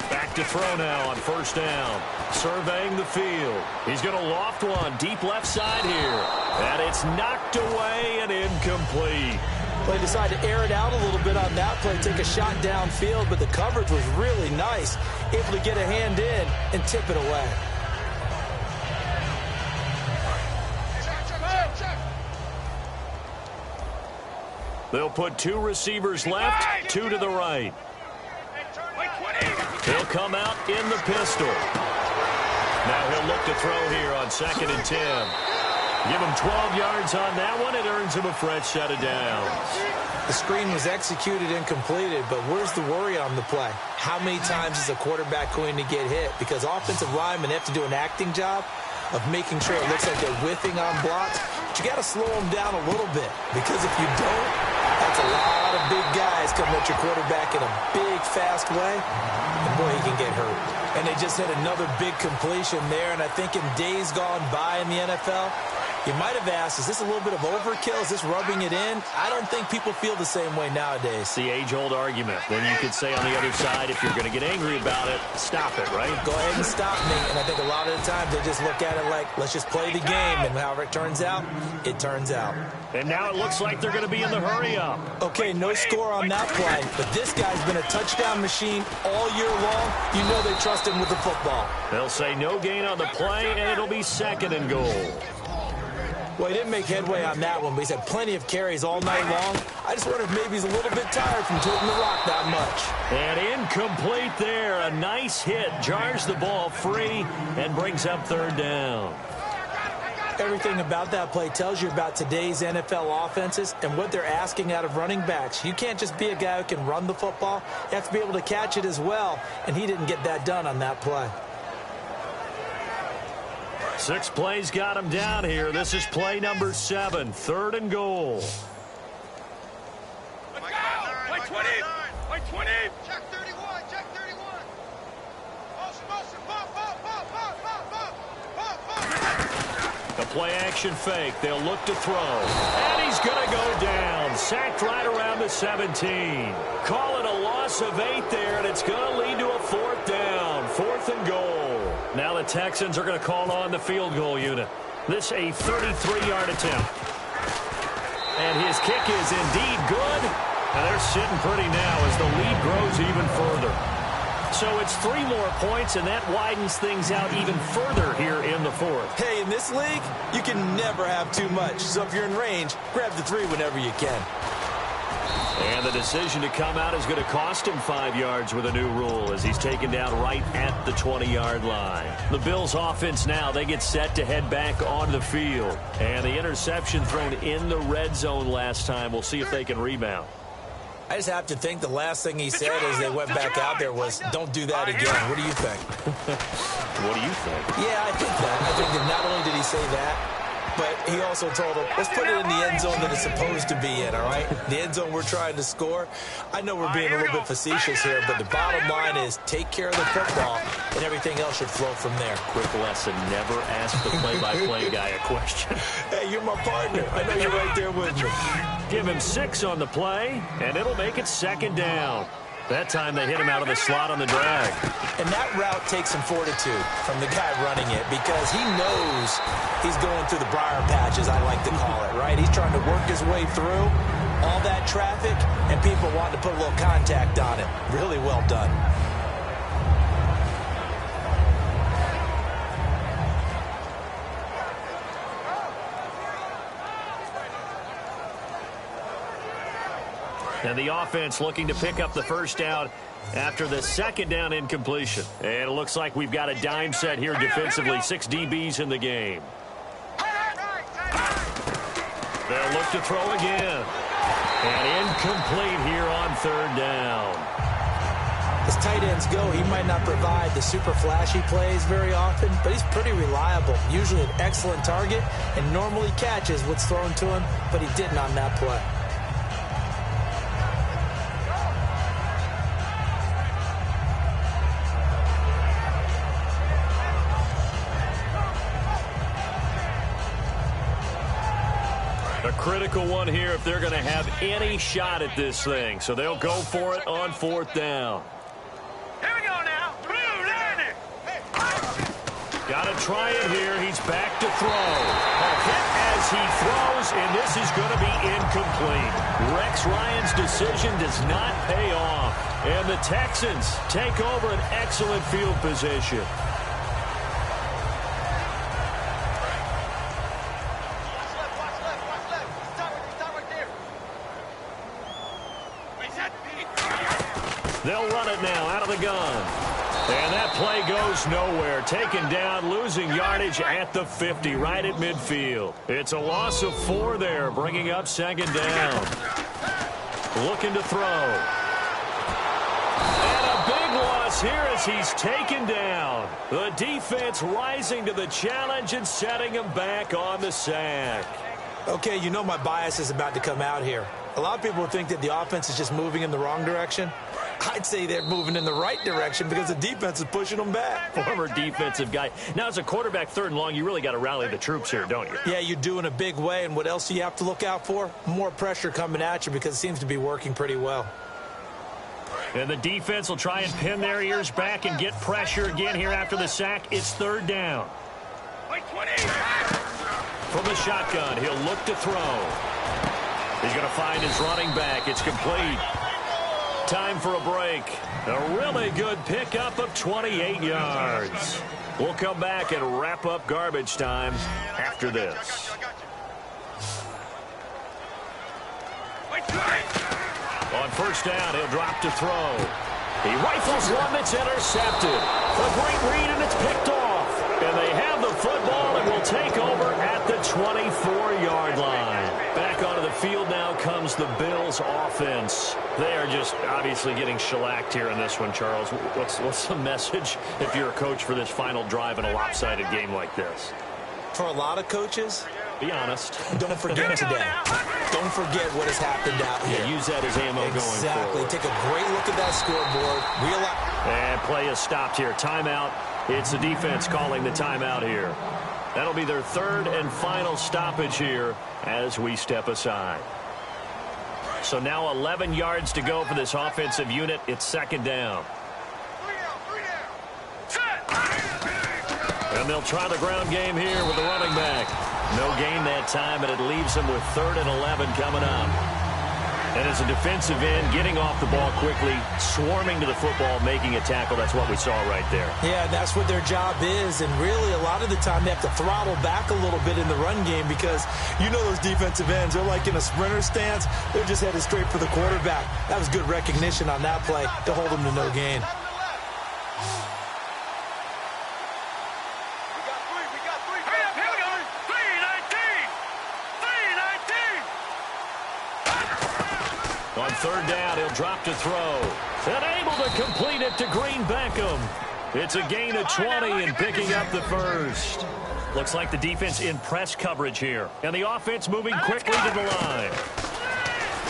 Back to throw now on first down. Surveying the field. He's going to loft one deep left side here. And it's knocked away and incomplete. They decided to air it out a little bit on that play, take a shot downfield, but the coverage was really nice. Able to get a hand in and tip it away. They'll put 2 receivers left, 2 to the right. He'll come out in the pistol. Now he'll look to throw here on 2nd and 10. Give him 12 yards on that one. It earns him a fresh set of downs. The screen was executed and completed, but where's the worry on the play? How many times is a quarterback going to get hit? Because offensive linemen have to do an acting job of making sure it looks like they're whiffing on blocks. But you got to slow them down a little bit, because if you don't, that's a lot of big guys coming at your quarterback in a big, fast way. And boy, he can get hurt. And they just hit another big completion there. And I think in days gone by in the NFL, you might have asked, is this a little bit of overkill? Is this rubbing it in? I don't think people feel the same way nowadays. The age-old argument. Then you could say on the other side, if you're going to get angry about it, stop it, right? Go ahead and stop me. And I think a lot of the times they just look at it like, let's just play the game. And however it turns out, it turns out. And now it looks like they're going to be in the hurry-up. Okay, no score on that play. But this guy's been a touchdown machine all year long. You know they trust him with the football. They'll say no gain on the play, and it'll be 2nd and goal. Well, he didn't make headway on that one, but he's had plenty of carries all night long. I just wonder if maybe he's a little bit tired from toting the rock that much. And incomplete there. A nice hit. Jars the ball free and brings up 3rd down. Everything about that play tells you about today's NFL offenses and what they're asking out of running backs. You can't just be a guy who can run the football. You have to be able to catch it as well, and he didn't get that done on that play. 6 plays got him down here. This is play number 7, 3rd and goal. Play 20. Play 20. Check 31. Check 31. Motion, motion. Pop. The play-action fake. They'll look to throw. And he's going to go down. Sacked right around the 17. Call it a loss of 8 there, and it's going to lead to a 4th down. 4th and goal. Now the Texans are going to call on the field goal unit. This a 33-yard attempt. And his kick is indeed good. And they're sitting pretty now as the lead grows even further. So it's 3 more points, and that widens things out even further here in the 4th. Hey, in this league, you can never have too much. So if you're in range, grab the 3 whenever you can. And the decision to come out is going to cost him 5 yards with a new rule as he's taken down right at the 20-yard line. The Bills offense now, they get set to head back onto the field. And the interception thrown in the red zone last time. We'll see if they can rebound. I just have to think the last thing he said as they went back out there was, don't do that again. What do you think? What do you think? Yeah, I think that. I think that not only did he say that, but he also told him, let's put it in the end zone that it's supposed to be in, all right? The end zone we're trying to score. I know we're being a little bit facetious here, but the bottom line is take care of the football, and everything else should flow from there. Quick lesson, never ask the play-by-play guy a question. Hey, you're my partner. I know you're right there with me. Give him 6 on the play, and it'll make it 2nd down. That time they hit him out of the slot on the drag. And that route takes some fortitude from the guy running it because he knows he's going through the briar patch, as I like to call it, right? He's trying to work his way through all that traffic, and people want to put a little contact on it. Really well done. And the offense looking to pick up the 1st down after the 2nd down incompletion. And it looks like we've got a dime set here defensively. 6 DBs in the game. They'll look to throw again. And incomplete here on 3rd down. As tight ends go, he might not provide the super flashy plays very often, but he's pretty reliable. Usually an excellent target and normally catches what's thrown to him, but he didn't on that play. A critical one here if they're going to have any shot at this thing. So they'll go for it on 4th down. Here we go now. Blue landing. Got to try it here. He's back to throw. A hit as he throws, and this is going to be incomplete. Rex Ryan's decision does not pay off. And the Texans take over an excellent field position. They'll run it now out of the gun. And that play goes nowhere. Taken down, losing yardage at the 50, right at midfield. It's a loss of 4 there, bringing up 2nd down. Looking to throw. And a big loss here as he's taken down. The defense rising to the challenge and setting him back on the sack. Okay, you know my bias is about to come out here. A lot of people think that the offense is just moving in the wrong direction. I'd say they're moving in the right direction because the defense is pushing them back. Former defensive guy. Now, as a quarterback 3rd and long, you really got to rally the troops here, don't you? Yeah, you do in a big way. And what else do you have to look out for? More pressure coming at you because it seems to be working pretty well. And the defense will try and pin their ears back and get pressure again here after the sack. It's 3rd down. From the shotgun, he'll look to throw. He's going to find his running back. It's complete. Time for a break. A really good pickup of 28 yards. We'll come back and wrap up garbage time after this. On 1st down, he'll drop to throw. He rifles one that's intercepted. A great read, and it's picked off. And they have the football and will take over at the 24-yard line. Back onto the field now comes the Bills offense. They are just obviously getting shellacked here in this one, Charles. What's the message if you're a coach for this final drive in a lopsided game like this? For a lot of coaches, be honest. Don't forget today. Don't forget what has happened out here. Yeah, use that as ammo going forward. Exactly. Take a great look at that scoreboard. And play is stopped here. Timeout. It's the defense calling the timeout here. That'll be their third and final stoppage here as we step aside. So now 11 yards to go for this offensive unit. It's second down. And they'll try the ground game here with the running back. No gain that time, and it leaves them with 3rd and 11 coming up. And as a defensive end, getting off the ball quickly, swarming to the football, making a tackle, that's what we saw right there. Yeah, that's what their job is, and really a lot of the time they have to throttle back a little bit in the run game because you know those defensive ends, they're like in a sprinter stance. They're just headed straight for the quarterback. That was good recognition on that play to hold them to no gain. On 3rd down, he'll drop to throw. And able to complete it to Green Beckham. It's a gain of 20 and picking up the first. Looks like the defense in press coverage here. And the offense moving quickly to the line.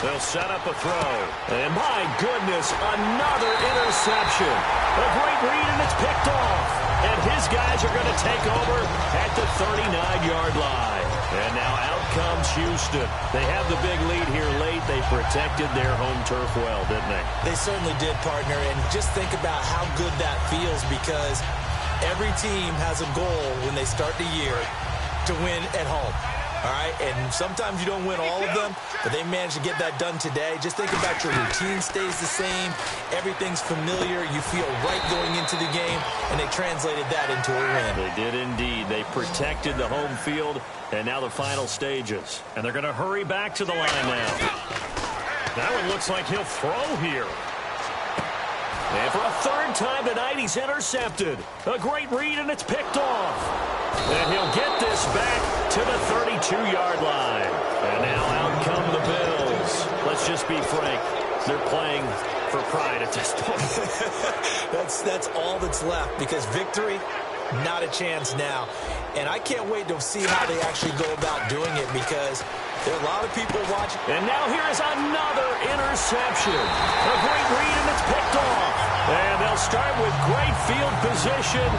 They'll set up a throw. And my goodness, another interception. A great read, and it's picked off. And his guys are going to take over at the 39-yard line. And now out comes Houston. They have the big lead here late. They protected their home turf well, didn't they? They certainly did, partner. And just think about how good that feels because every team has a goal when they start the year to win at home. All right, and sometimes you don't win all of them, but they managed to get that done today. Just think about your routine stays the same. Everything's familiar. You feel right going into the game, and they translated that into a win. They did indeed. They protected the home field, and now the final stages. And they're going to hurry back to the line now. That one looks like he'll throw here. And for a 3rd time tonight, he's intercepted. A great read, and it's picked off. And he'll get this back to the 32-yard line. And now out come the Bills. Let's just be frank. They're playing for pride at this point. That's all that's left because victory, not a chance now. And I can't wait to see how they actually go about doing it because there are a lot of people watching. And now here is another interception. A great read, and it's picked off. And they'll start with great field position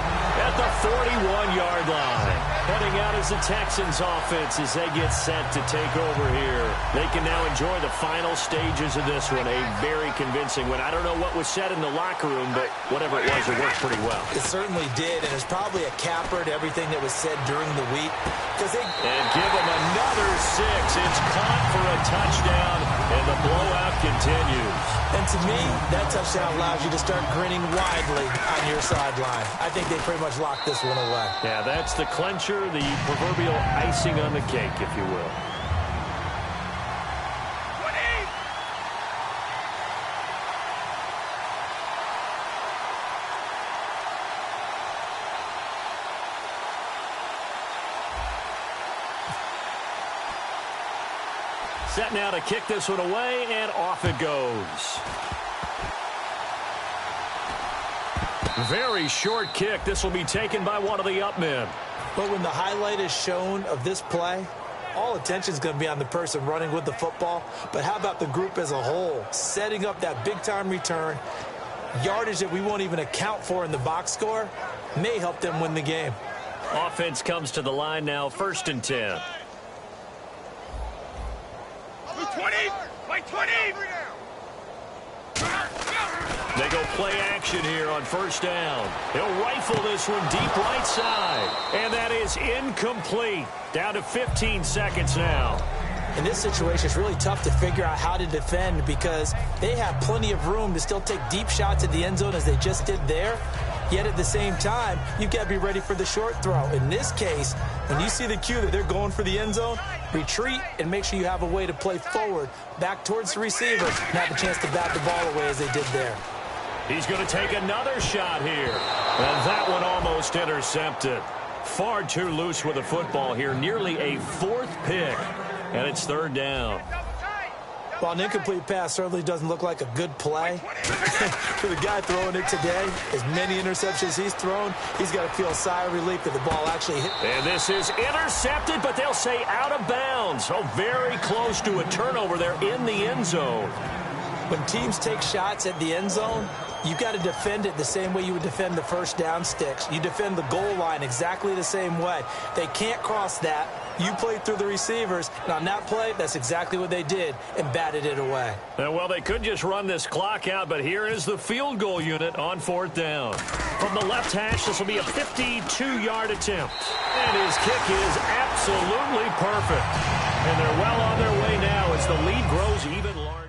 at the 41-yard line. Heading out is the Texans offense as they get set to take over here. They can now enjoy the final stages of this one. A very convincing one. I don't know what was said in the locker room, but whatever it was, it worked pretty well. It certainly did, and it's probably a capper to everything that was said during the week. And give them another 6. It's caught for a touchdown, and the blowout continues. And to me, that touchdown allows you to start grinning widely on your sideline. I think they pretty much locked this one away. Yeah, that's the clincher, the proverbial icing on the cake, if you will. Set now to kick this one away, and off it goes. Very short kick. This will be taken by one of the up men. But when the highlight is shown of this play, all attention is going to be on the person running with the football. But how about the group as a whole? Setting up that big-time return, yardage that we won't even account for in the box score, may help them win the game. Offense comes to the line now, 1st and 10. 20! Wait, 20! They go play action here on 1st down. He'll rifle this one deep right side. And that is incomplete. Down to 15 seconds now. In this situation, it's really tough to figure out how to defend because they have plenty of room to still take deep shots at the end zone as they just did there. Yet at the same time, you've got to be ready for the short throw. In this case, when you see the cue that they're going for the end zone, retreat and make sure you have a way to play forward, back towards the receiver, and have a chance to bat the ball away as they did there. He's going to take another shot here. And that one almost intercepted. Far too loose with the football here. Nearly a 4th pick. And it's 3rd down. Well, an incomplete pass certainly doesn't look like a good play. For the guy throwing it today, as many interceptions he's thrown, he's got to feel a sigh of relief that the ball actually hit. And this is intercepted, but they'll say out of bounds. So very close to a turnover there in the end zone. When teams take shots at the end zone, You got to defend it the same way you would defend the first down sticks. You defend the goal line exactly the same way. They can't cross that. You played through the receivers, and on that play, that's exactly what they did, and batted it away. Well, they could just run this clock out, but here is the field goal unit on 4th down. From the left hash, this will be a 52-yard attempt. And his kick is absolutely perfect. And they're well on their way now as the lead grows even larger.